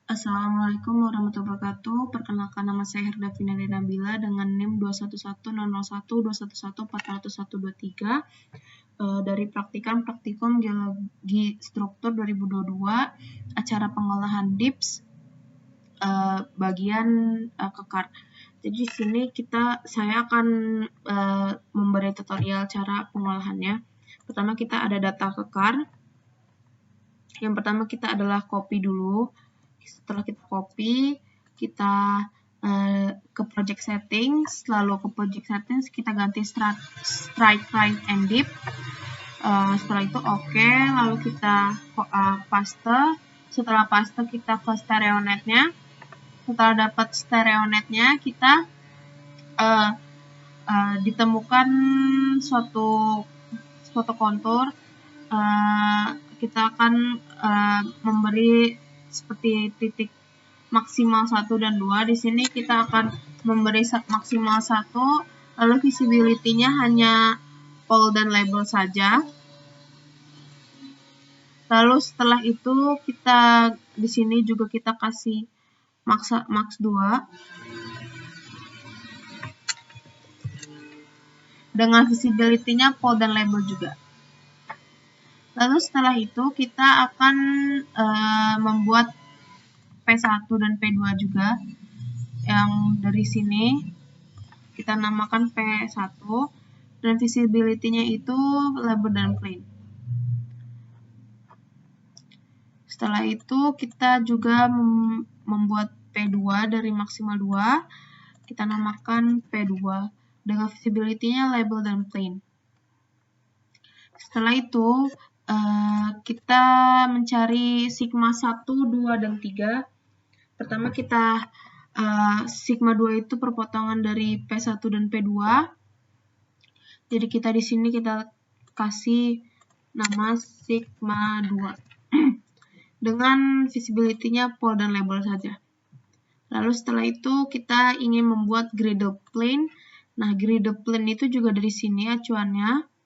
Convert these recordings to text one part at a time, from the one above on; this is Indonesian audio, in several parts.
Assalamualaikum warahmatullahi wabarakatuh. Perkenalkan, nama saya Herda Finali Nabila dengan NIM 211000141414123 dari praktikum Geologi Struktur 2022, acara pengolahan DIPS bagian kekar. Jadi di sini saya akan memberi tutorial cara pengolahannya. Pertama kita ada data kekar. Yang pertama kita adalah copy dulu. Setelah kita copy, kita ke project settings, lalu ke project settings kita ganti strike right and deep. Setelah itu oke, lalu kita paste. Setelah paste kita ke stereonetnya. Setelah dapat stereonetnya, kita ditemukan suatu kontur. Kita akan memberi seperti titik maksimal 1 dan 2. Di sini kita akan memberi maksimal 1, lalu visibility-nya hanya pol dan label saja. Lalu setelah itu kita di sini juga kita kasih max 2 dengan visibility-nya pol dan label juga. Lalu setelah itu kita akan membuat P1 dan P2 juga, yang dari sini kita namakan P1 dan visibility-nya itu label dan plane. Setelah itu kita juga membuat P2 dari maksimal 2, kita namakan P2 dengan visibility-nya label dan plane. Setelah itu kita mencari sigma 1, 2, dan 3. Pertama kita sigma 2 itu perpotongan dari P1 dan P2. Jadi kita di sini kita kasih nama sigma 2 dengan visibility-nya pol dan label saja. Lalu setelah itu kita ingin membuat griddle plane. Nah, griddle plane itu juga dari sini acuannya.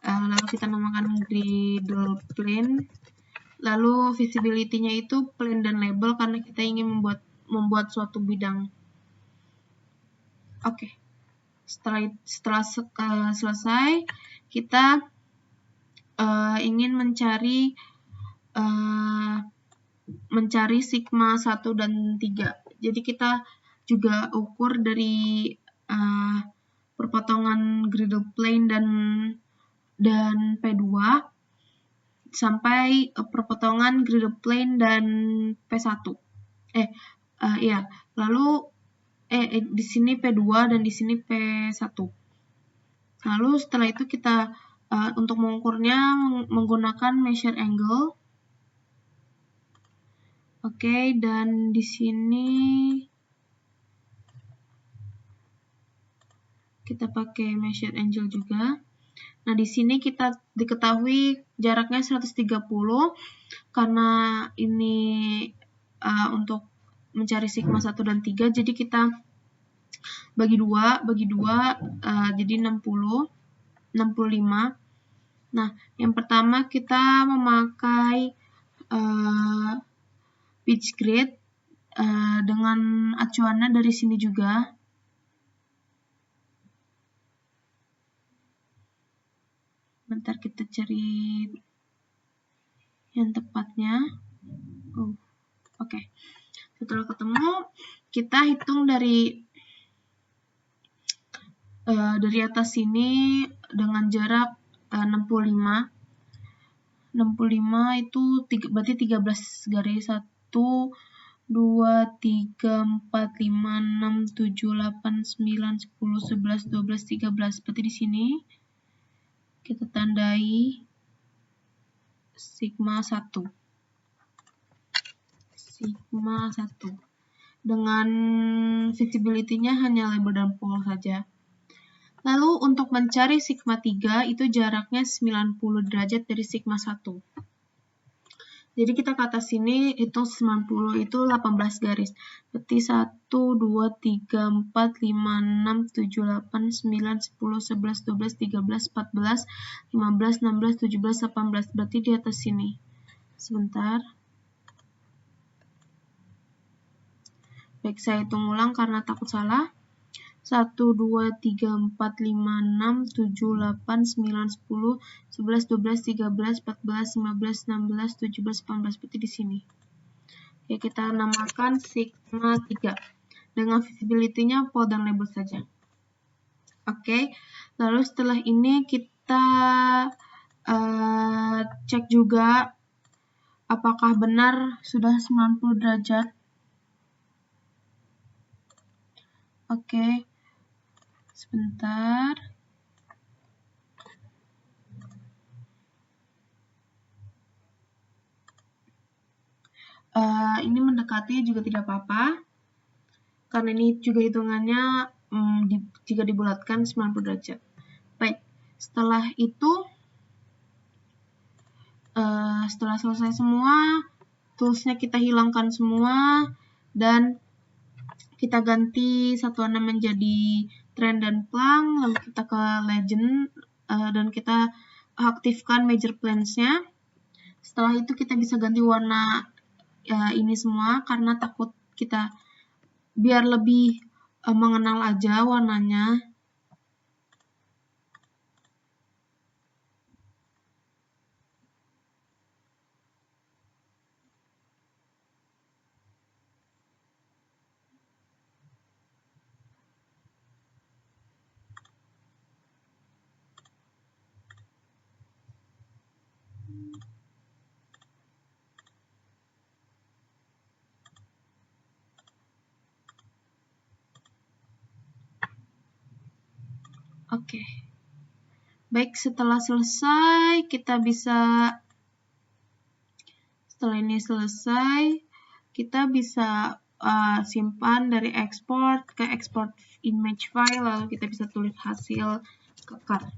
Lalu kita namakan griddle plane. Lalu visibility-nya itu plane dan label karena kita ingin membuat suatu bidang. Oke. Setelah selesai, kita ingin mencari sigma 1 dan 3. Jadi kita juga ukur dari perpotongan griddle plane dan P2 sampai perpotongan griddle plane dan P1. Lalu di sini P2 dan di sini P1. Lalu setelah itu kita untuk mengukurnya menggunakan measure angle. Oke, dan di sini kita pakai measure angle juga. Nah, di sini kita diketahui jaraknya 130 karena ini untuk mencari sigma 1 dan 3, jadi kita bagi 2 jadi 65. Nah, yang pertama kita memakai pitch grid dengan acuannya dari sini juga. Bentar kita cari yang tepatnya. Oke. Setelah ketemu, kita hitung dari atas sini dengan jarak 65. 65 itu berarti 13 garis. 1, 2, 3, 4, 5, 6, 7, 8, 9, 10, 11, 12, 13. Berarti di sini kita tandai sigma 1. Sigma 1. Dengan visibility-nya hanya label dan pol saja. Lalu untuk mencari sigma 3 itu jaraknya 90 derajat dari sigma 1. Jadi kita ke atas sini hitung 90 itu 18 garis. Berarti 1, 2, 3, 4, 5, 6, 7, 8, 9, 10, 11, 12, 13, 14, 15, 16, 17, 18. Berarti di atas sini. Sebentar. Baik, saya hitung ulang karena takut salah. 1, 2, 3, 4, 5, 6, 7, 8, 9, 10, 11, 12, 13, 14, 15, 16, 17, 18. Berarti di sini. Oke, kita namakan sigma 3. Dengan visibility-nya pol dan label saja. Oke, lalu setelah ini kita cek juga apakah benar sudah 90 derajat. Oke, sebentar. Ini mendekati juga tidak apa-apa, karena ini juga hitungannya jika dibulatkan 90 derajat. Baik, setelah itu, setelah selesai semua, toolsnya kita hilangkan semua, dan kita ganti satuannya menjadi trend dan plank, lalu kita ke legend, dan kita aktifkan major planes-nya. Setelah itu kita bisa ganti warna ini semua, karena takut kita biar lebih mengenal aja warnanya. Oke. Baik, setelah selesai, setelah ini selesai, kita bisa simpan dari export ke export image file, lalu kita bisa tulis hasil ke card.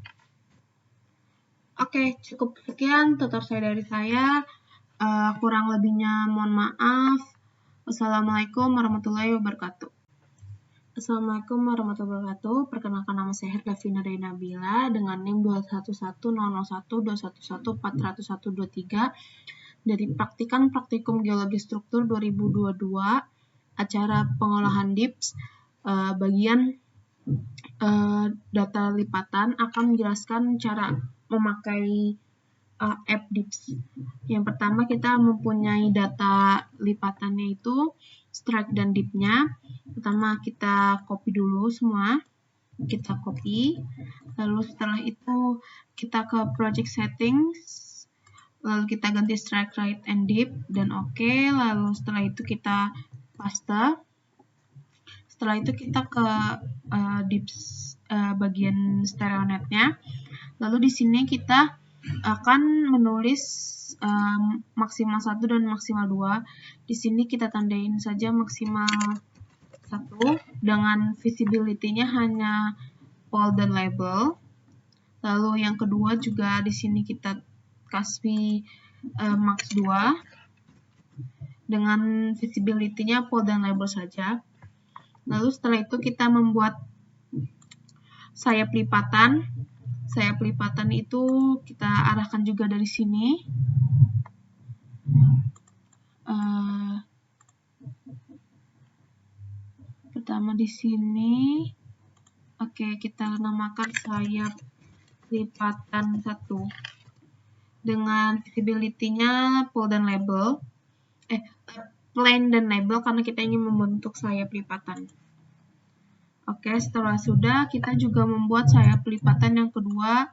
Oke, cukup sekian tutorial dari saya. Kurang lebihnya mohon maaf. Wassalamualaikum warahmatullahi wabarakatuh. Assalamualaikum warahmatullahi wabarakatuh. Perkenalkan, nama saya Herlavina Nabila dengan NIM 21100121414123 dari Praktikan Praktikum Geologi Struktur 2022, acara pengolahan DIPS, bagian data lipatan akan menjelaskan cara memakai app DIPS. Yang pertama, kita mempunyai data lipatannya itu strike dan dip-nya. Pertama kita copy dulu semua, kita copy, lalu setelah itu kita ke project settings, lalu kita ganti strike, right, and dip, dan oke. Lalu setelah itu kita paste. Setelah itu kita ke dips bagian stereonetnya. Lalu di sini kita akan menulis maksimal 1 dan maksimal 2. Di sini kita tandain saja maksimal 1 dengan visibility-nya hanya pol dan label. Lalu yang kedua juga di sini kita kasih max 2 dengan visibility-nya pol dan label saja. Lalu setelah itu kita membuat sayap lipatan. Sayap lipatan itu kita arahkan juga dari sini. Pertama di sini. Oke, kita namakan sayap lipatan 1. Dengan visibility-nya pol dan label. Plane dan label karena kita ingin membentuk sayap lipatan. Oke, setelah sudah, kita juga membuat sayap lipatan yang kedua.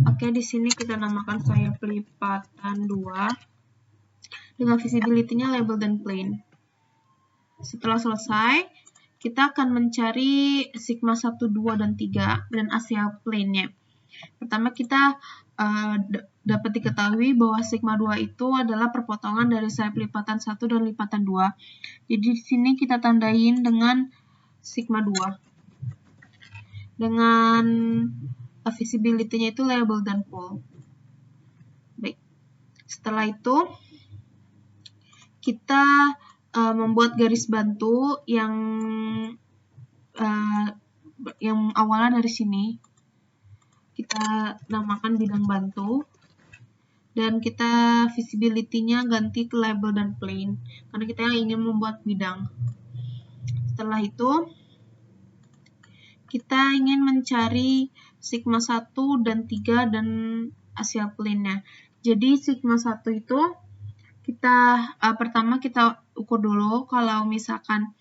Oke, di sini kita namakan sayap lipatan 2 dengan visibility-nya label dan plane. Setelah selesai, kita akan mencari sigma 1, 2, dan 3 dan axial plane-nya. Pertama, kita dapat diketahui bahwa sigma 2 itu adalah perpotongan dari sayap lipatan 1 dan lipatan 2. Jadi di sini kita tandain dengan sigma 2. Dengan visibility-nya itu label dan pol. Baik. Setelah itu kita membuat garis bantu yang yang awalnya dari sini. Kita namakan bidang bantu. Dan kita visibility-nya ganti ke label dan plane. Karena kita ingin membuat bidang. Setelah itu, kita ingin mencari sigma 1 dan 3 dan axial plane-nya. Jadi sigma 1 itu pertama kita ukur dulu kalau misalkan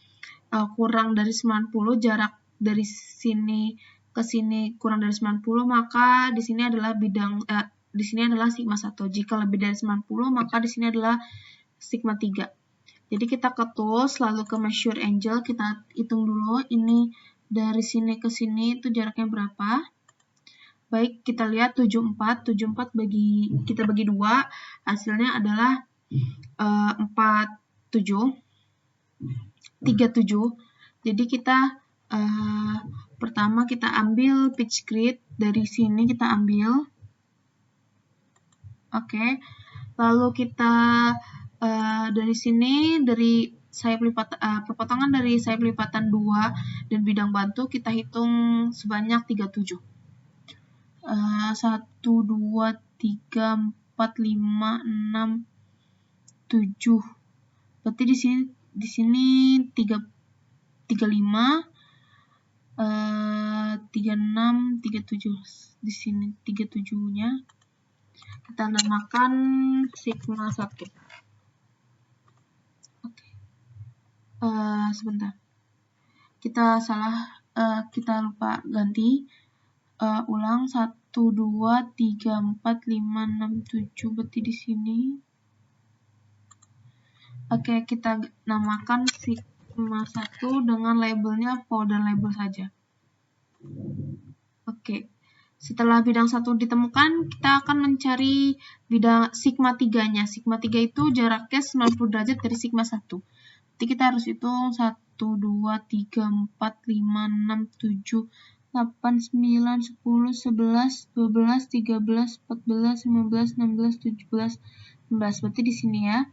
kurang dari 90, jarak dari sini ke sini kurang dari 90, maka di sini adalah di sini adalah sigma 1. Jika lebih dari 90, maka di sini adalah sigma 3. Jadi kita ke tools, lalu ke measure angle, kita hitung dulu ini dari sini ke sini itu jaraknya berapa. Baik, kita lihat 74 kita bagi 2, hasilnya adalah 37. Jadi kita pertama kita ambil pitch grid, dari sini kita ambil. Oke. Lalu kita dari sini, dari sayap perpotongan dari sayap lipatan 2 dan bidang bantu kita hitung sebanyak 37. 1, 2, 3, 4, 5, 6, 7. Berarti di sini 35, 36, 37. Di sini 37-nya kita namakan sigma 1. Oke. Sebentar. Kita lupa ganti. Ulang 1, 2, 3, 4, 5, 6, 7. Berarti di sini. Oke, kita namakan sigma 1 dengan labelnya powder label saja. Oke. Setelah bidang 1 ditemukan, kita akan mencari bidang sigma 3-nya. Sigma 3 itu jaraknya 90 derajat dari sigma 1. Jadi kita harus hitung 1, 2, 3, 4, 5, 6, 7, 8, 9, 10, 11, 12, 13, 14, 15, 16, 17, 19. Berarti di sini ya.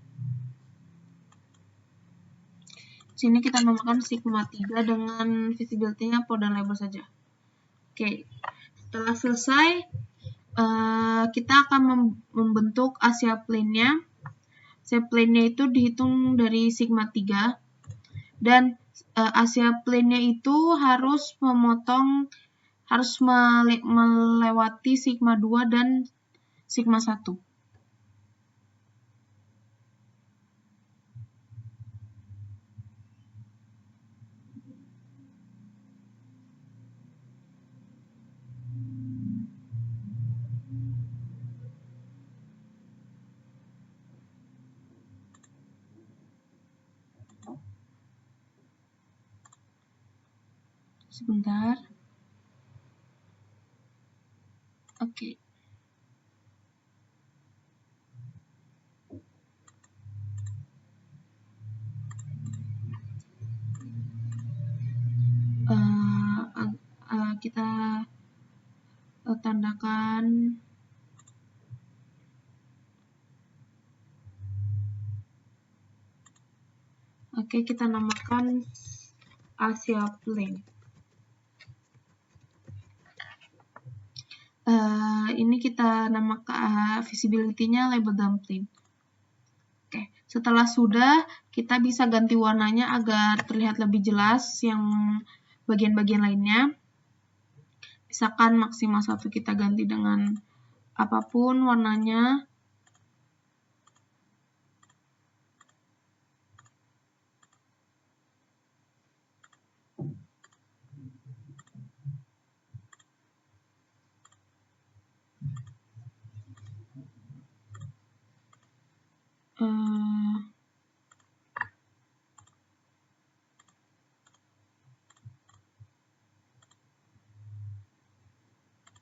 Sini kita namakan sigma 3 dengan visibility-nya powder label saja. Oke. Setelah selesai, kita akan membentuk axial plane-nya. Axial plane-nya itu dihitung dari sigma 3. Dan axial plane-nya itu harus melewati sigma 2 dan sigma 1. Sebentar. Oke. Kita tandakan Oke, kita namakan axial plane. Ini kita namakan visibility-nya label dan plane. Oke, setelah sudah, kita bisa ganti warnanya agar terlihat lebih jelas yang bagian-bagian lainnya. Misalkan maksimal 1 kita ganti dengan apapun warnanya.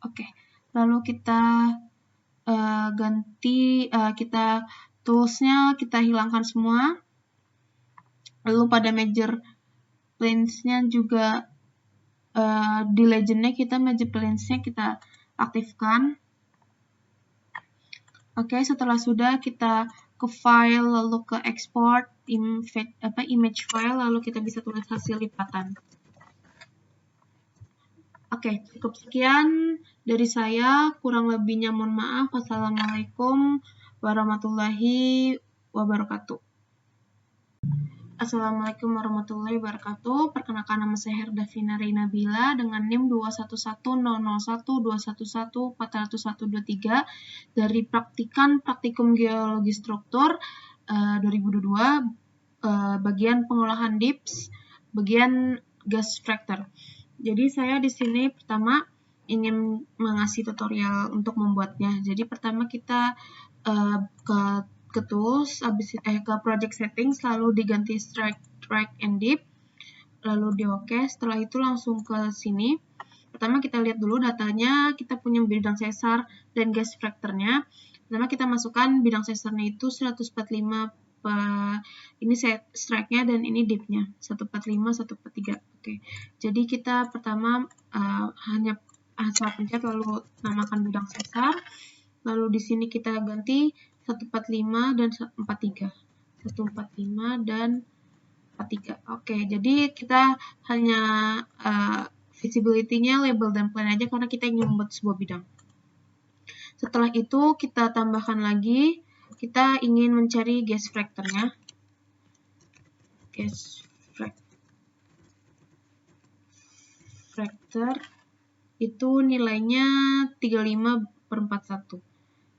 Oke, lalu kita toolsnya kita hilangkan semua. Lalu pada major planes-nya juga di legend-nya major planes-nya kita aktifkan. Oke, setelah sudah kita ke file, lalu ke export image file, lalu kita bisa tulis hasil lipatan. Oke, cukup sekian dari saya. Kurang lebihnya mohon maaf. Wassalamualaikum warahmatullahi wabarakatuh. Assalamualaikum warahmatullahi wabarakatuh. Perkenalkan, nama saya Herdavina Reinabila dengan NIM 21100121140123 dari Praktikum Geologi Struktur 2022, bagian pengolahan DIPS, bagian gas fracture. Jadi saya di sini pertama ingin mengasih tutorial untuk membuatnya. Jadi pertama kita ke tools, ke project settings, lalu diganti strike, drag, and dip, lalu di OK. Setelah itu langsung ke sini. Pertama kita lihat dulu datanya, kita punya bidang sesar dan gas fracture-nya. Pertama kita masukkan bidang sesarnya itu 145, ini strike-nya dan ini dip-nya, 145, 143. Oke. Jadi kita pertama hanya asal pencet lalu namakan bidang sesar. Lalu di sini kita ganti 145 dan 43. 145 dan 43. Oke, jadi kita hanya visibility-nya, label, dan plan aja karena kita ingin membuat sebuah bidang. Setelah itu kita tambahkan lagi, kita ingin mencari gas fracture-nya. Gas fracture itu nilainya 35/41.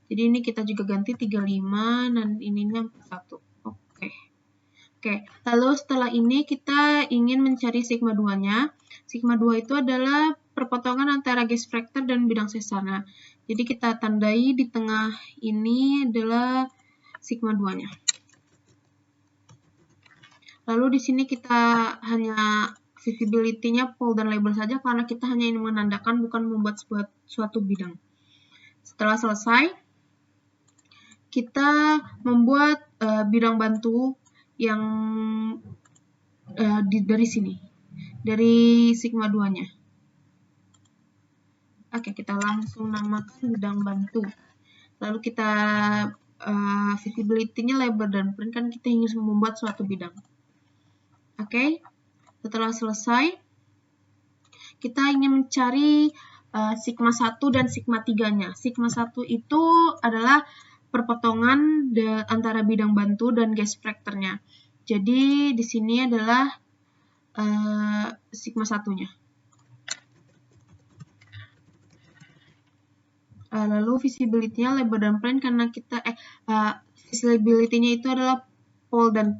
Jadi ini kita juga ganti 35 dan ininya 41. Oke. Lalu setelah ini kita ingin mencari sigma 2-nya. Sigma 2 itu adalah perpotongan antara gas fracture dan bidang sesar. Nah, jadi kita tandai di tengah ini adalah sigma 2-nya. Lalu di sini kita hanya visibility-nya pole dan label saja karena kita hanya ingin menandakan, bukan membuat suatu bidang. Setelah selesai, kita membuat bidang bantu yang dari sini, dari sigma 2-nya. Oke, kita langsung namakan bidang bantu. Lalu kita visibility-nya label dan print, kan kita ingin membuat suatu bidang. Oke, setelah selesai, kita ingin mencari sigma 1 dan sigma 3-nya. Sigma 1 itu adalah perpotongan antara bidang bantu dan gas fracture-nya. Jadi di sini adalah sigma 1-nya. Lalu visibility-nya label dan plan karena kita visibility-nya itu adalah pole dan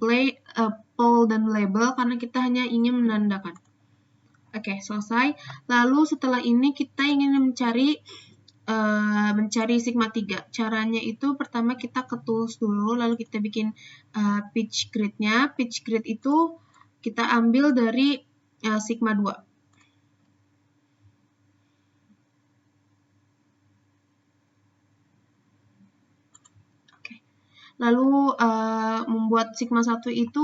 label karena kita hanya ingin menandakan. Oke, selesai. Lalu setelah ini kita ingin mencari sigma 3. Caranya itu pertama kita ke tools dulu, lalu kita bikin pitch grid-nya. Pitch grid itu kita ambil dari sigma 2. Lalu membuat sigma 1 itu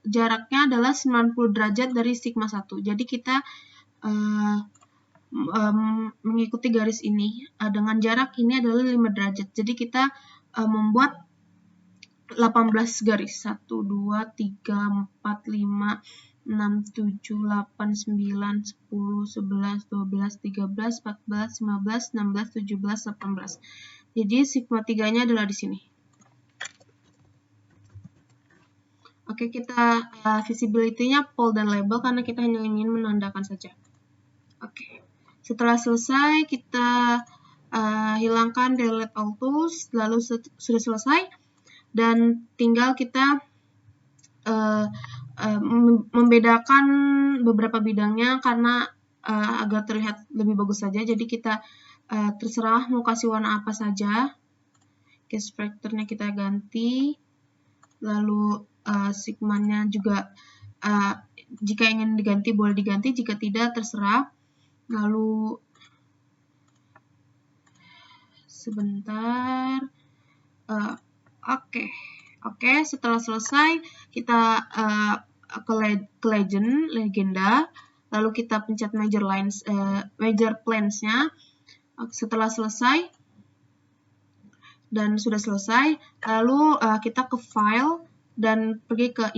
jaraknya adalah 90 derajat dari sigma 1. Jadi kita mengikuti garis ini dengan jarak ini adalah 5 derajat. Jadi kita membuat 18 garis. 1, 2, 3, 4, 5, 6, 7, 8, 9, 10, 11, 12, 13, 14, 15, 16, 17, 18. Jadi sigma 3-nya adalah di sini. Oke, kita visibility-nya pole dan label karena kita hanya ingin menandakan saja. Oke, setelah selesai kita hilangkan delete all tools, lalu sudah selesai dan tinggal kita membedakan beberapa bidangnya karena agar terlihat lebih bagus saja. Jadi kita terserah mau kasih warna apa saja. Gas fracture-nya kita ganti, lalu sigma-nya juga jika ingin diganti boleh diganti, jika tidak terserah. Lalu sebentar. Oke, setelah selesai kita ke legenda, lalu kita pencet major planes-nya. Setelah selesai dan sudah selesai, lalu kita ke file dan pergi ke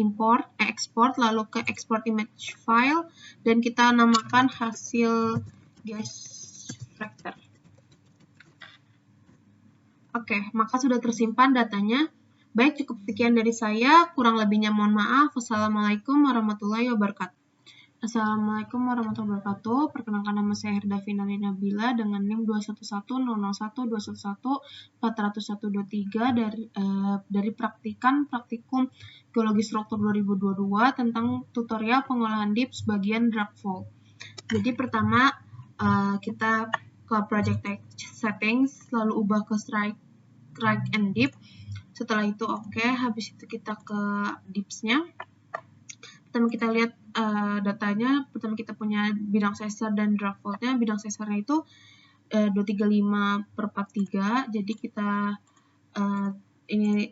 export, lalu ke export image file dan kita namakan hasil gas factor. Oke, maka sudah tersimpan datanya. Baik, cukup sekian dari saya. Kurang lebihnya mohon maaf. Wassalamualaikum warahmatullahi wabarakatuh. Assalamualaikum warahmatullahi wabarakatuh. Perkenalkan, nama saya Herdavina Nabila dengan NIM 2110012140123 dari praktikum Geologi Struktur 2022 tentang tutorial pengolahan DIPS bagian drag fault. Jadi pertama kita ke project settings, lalu ubah ke strike and dip. Setelah itu oke, habis itu kita ke dips-nya. Pertama kita lihat datanya. Pertama kita punya bidang sesar dan drag fault-nya. Bidang sesarnya itu 235/43. Jadi kita ini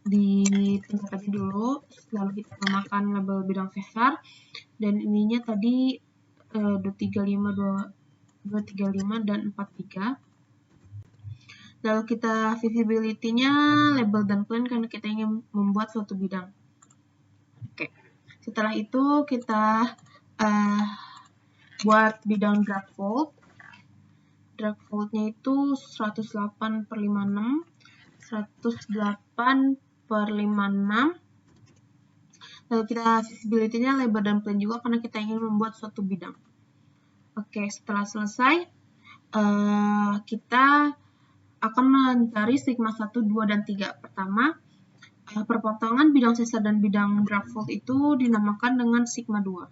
ditingkat aja dulu, lalu kita tambahkan label bidang sesar, dan ininya tadi 235 dan 43. Lalu kita visibility-nya label dan plan karena kita ingin membuat suatu bidang. Oke. Setelah itu kita buat bidang drag fault. Drag fault-nya itu 108/56, 108/56. Lalu kita visibility-nya label dan plan juga karena kita ingin membuat suatu bidang. Oke, setelah selesai kita akan mencari sigma 1, 2, dan 3. Pertama, perpotongan bidang sesar dan bidang drag fault itu dinamakan dengan sigma 2.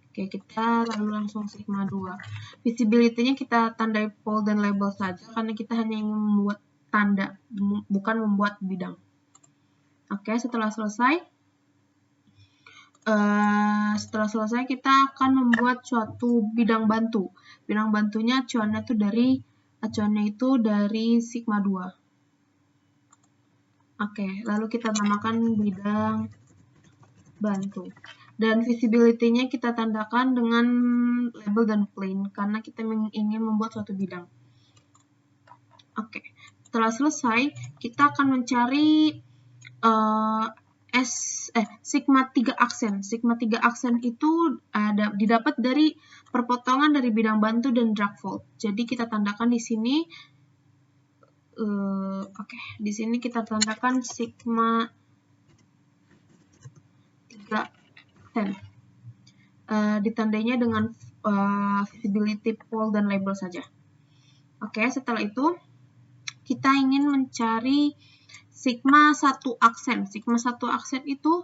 Oke, kita lalu langsung sigma 2. Visibility-nya kita tandai pole dan label saja karena kita hanya ingin membuat tanda, bukan membuat bidang. Oke, setelah selesai kita akan membuat suatu bidang bantu. Bidang bantunya acuannya itu dari sigma 2. Oke, lalu kita namakan bidang bantu. Dan visibility-nya kita tandakan dengan label dan plane karena kita ingin membuat suatu bidang. Oke, setelah selesai kita akan mencari sigma 3 aksen. Sigma 3 aksen itu didapat dari perpotongan dari bidang bantu dan drag fault. Jadi kita tandakan di sini. Oke, di sini kita tandakan sigma 3 aksen. Ditandainya dengan visibility pole dan label saja. Oke, setelah itu kita ingin mencari sigma 1 aksen. Sigma 1 aksen itu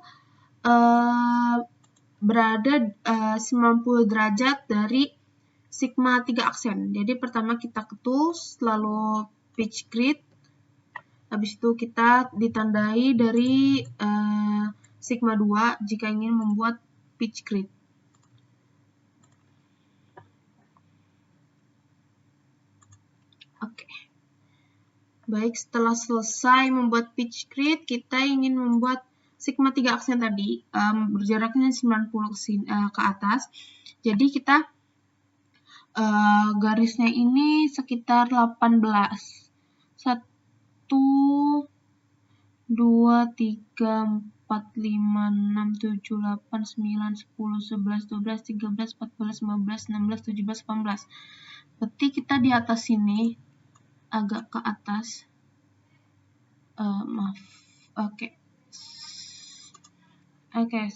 berada 90 derajat dari sigma 3 aksen. Jadi pertama kita ke tools, lalu pitch grid. Habis itu kita ditandai dari sigma 2 jika ingin membuat pitch grid. Oke. Baik, setelah selesai membuat pitch grid, kita ingin membuat sigma 3 aksen tadi, berjaraknya 90 ke atas. Jadi kita garisnya ini sekitar 18. 1, 2, 3, 4, 5, 6, 7, 8, 9, 10, 11, 12, 13, 14, 15, 16, 17, 18. Berarti kita di atas sini agak ke atas. Maaf. Oke. 1,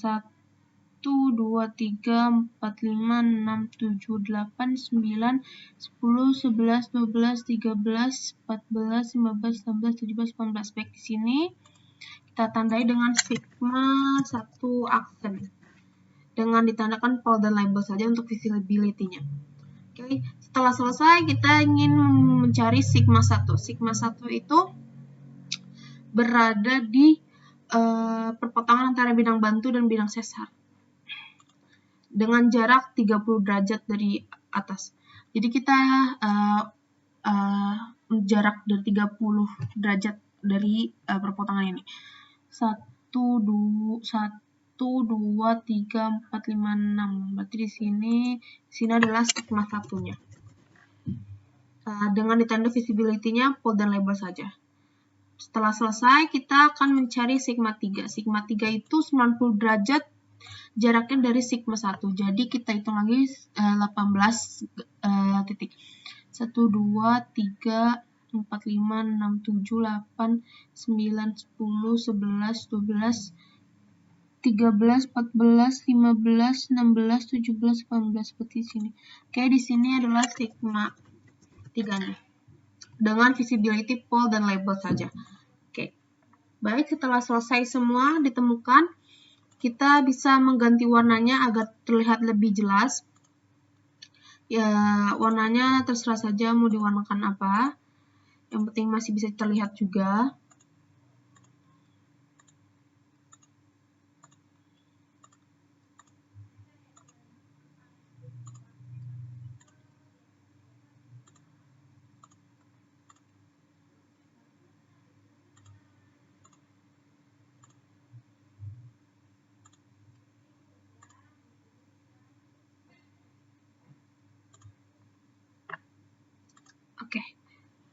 2, 3, 4, 5, 6, 7, 8, 9, 10, 11, 12, 13, 14, 15, 16, 17, 18. Baik, di sini kita tandai dengan sigma 1 aksen. Dengan ditandakan pole dan label saja untuk visibility-nya. Oke, setelah selesai kita ingin mencari sigma 1. Sigma 1 itu berada di perpotongan antara bidang bantu dan bidang sesar dengan jarak 30 derajat dari atas. Jadi kita jarak dari 30 derajat dari perpotongan ini. 1, 2, 3, 4, 5, 6. Berarti di sini adalah sigma 1-nya. Dengan ditanda visibility-nya pole dan label saja. Setelah selesai, kita akan mencari sigma 3. Sigma 3 itu 90 derajat jaraknya dari sigma 1. Jadi kita hitung lagi 18 titik. 1, 2, 3, 4, 5, 6, 7, 8, 9, 10, 11, 12, 13, 14, 15, 16, 17, 18 seperti di sini. Oke, di sini adalah sigma 3-nya. Dengan visibility, pole, dan label saja. Oke. Baik, setelah selesai semua ditemukan, kita bisa mengganti warnanya agar terlihat lebih jelas. Ya, warnanya terserah saja mau diwarnakan apa. Yang penting masih bisa terlihat juga. Oke.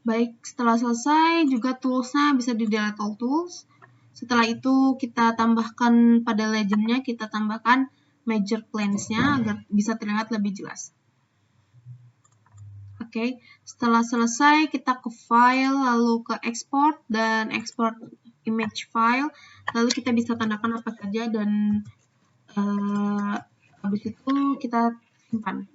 Baik, setelah selesai juga toolsnya bisa di delete all tools. Setelah itu kita tambahkan pada legendnya, kita tambahkan major planes-nya agar bisa terlihat lebih jelas. Oke, setelah selesai kita ke file, lalu ke export dan export image file, lalu kita bisa tandakkan apa saja dan habis itu kita simpan.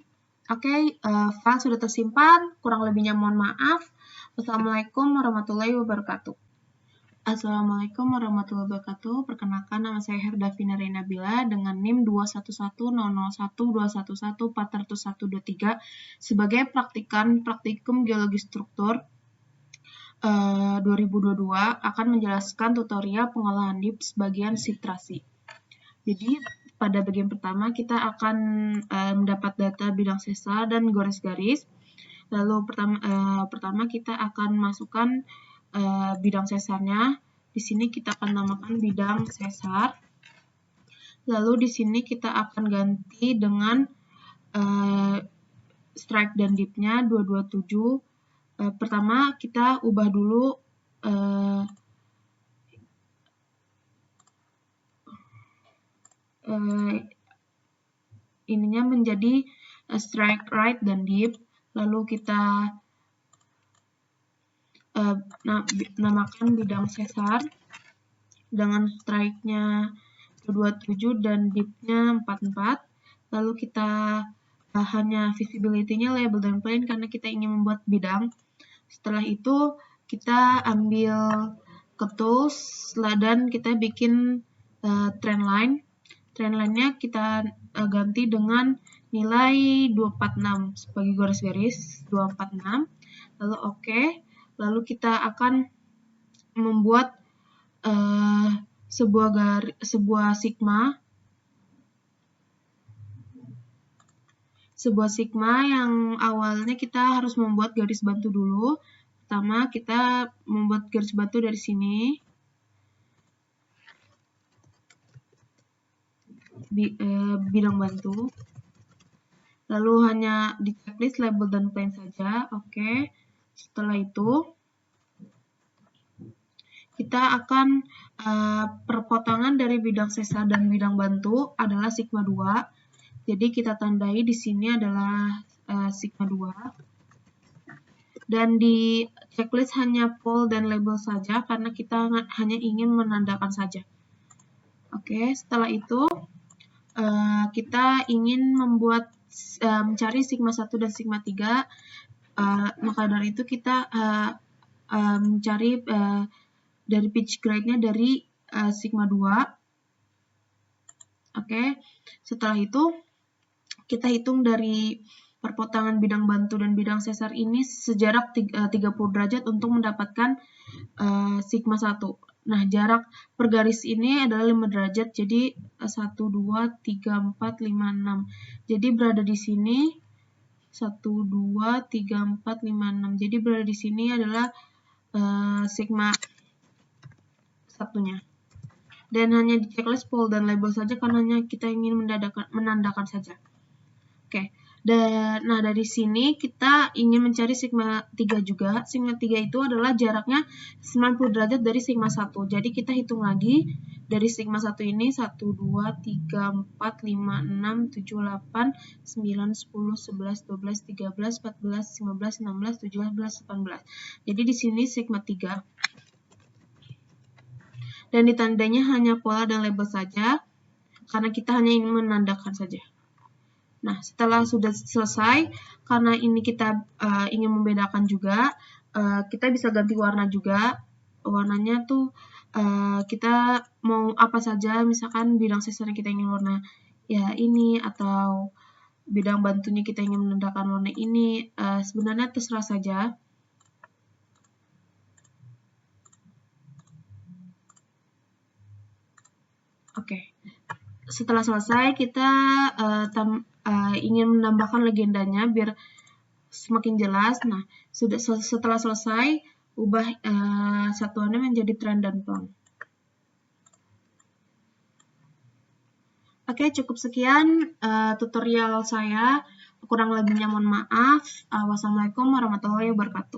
Oke, file sudah tersimpan, kurang lebihnya mohon maaf. Wassalamualaikum warahmatullahi wabarakatuh. Assalamualaikum warahmatullahi wabarakatuh. Perkenalkan, nama saya Herdavina Nabila dengan NIM 2110012114123 sebagai praktikum geologi struktur 2022 akan menjelaskan tutorial pengolahan dips bagian sitrasi. Jadi pada bagian pertama kita akan mendapat data bidang sesar dan garis-garis. Lalu pertama kita akan masukkan bidang sesarnya. Di sini kita akan namakan bidang sesar. Lalu di sini kita akan ganti dengan strike dan dipnya 227. Pertama kita ubah dulu ininya menjadi strike right dan dip. Lalu kita namakan bidang sesar dengan strike-nya 27 dan dip-nya 44. Lalu kita hanya visibility-nya label dan plane karena kita ingin membuat bidang. Setelah itu kita ambil ke tools dan kita bikin trend line. Trend line-nya kita ganti dengan nilai 246 sebagai garis-garis 246. Lalu oke. Lalu kita akan membuat sebuah sigma yang awalnya kita harus membuat garis bantu dulu. Pertama kita membuat garis bantu dari sini. Bidang bantu. Lalu hanya di checklist label dan plane saja. Oke. Setelah itu kita akan perpotongan dari bidang sesar dan bidang bantu adalah sigma 2. Jadi kita tandai di sini adalah sigma 2. Dan di checklist hanya pole dan label saja karena kita hanya ingin menandakan saja. Oke, setelah itu kita ingin mencari sigma 1 dan sigma 3. Maka dari itu kita mencari dari pitch grade-nya dari sigma 2. Oke, setelah itu kita hitung dari perpotongan bidang bantu dan bidang sesar ini sejarak 30 derajat untuk mendapatkan sigma 1. Nah, jarak per garis ini adalah 5 derajat, jadi 1, 2, 3, 4, 5, 6. Jadi berada di sini 1, 2, 3, 4, 5, 6. Jadi berada di sini adalah sigma satunya. Dan hanya di checklist pole dan label saja karena hanya kita ingin menandakan saja. Oke. Nah, dari sini kita ingin mencari sigma 3 juga. Sigma 3 itu adalah jaraknya 90 derajat dari sigma 1. Jadi kita hitung lagi dari sigma 1 ini 1, 2, 3, 4, 5, 6, 7, 8, 9, 10, 11, 12, 13, 14, 15, 16, 17, 18. Jadi di sini sigma 3. Dan ditandanya hanya pola dan label saja, karena kita hanya ingin menandakan saja. Nah, setelah sudah selesai, karena ini kita ingin membedakan juga, kita bisa ganti warna juga. Warnanya tuh kita mau apa saja, misalkan bidang sensornya kita ingin warna ya ini, atau bidang bantunya kita ingin menandakan warna ini, sebenarnya terserah saja. Oke. Setelah selesai, kita ingin menambahkan legendanya biar semakin jelas. Nah, setelah selesai, ubah satuannya menjadi trend dan plot. Oke, cukup sekian tutorial saya. Kurang lebihnya mohon maaf. Wassalamualaikum warahmatullahi wabarakatuh.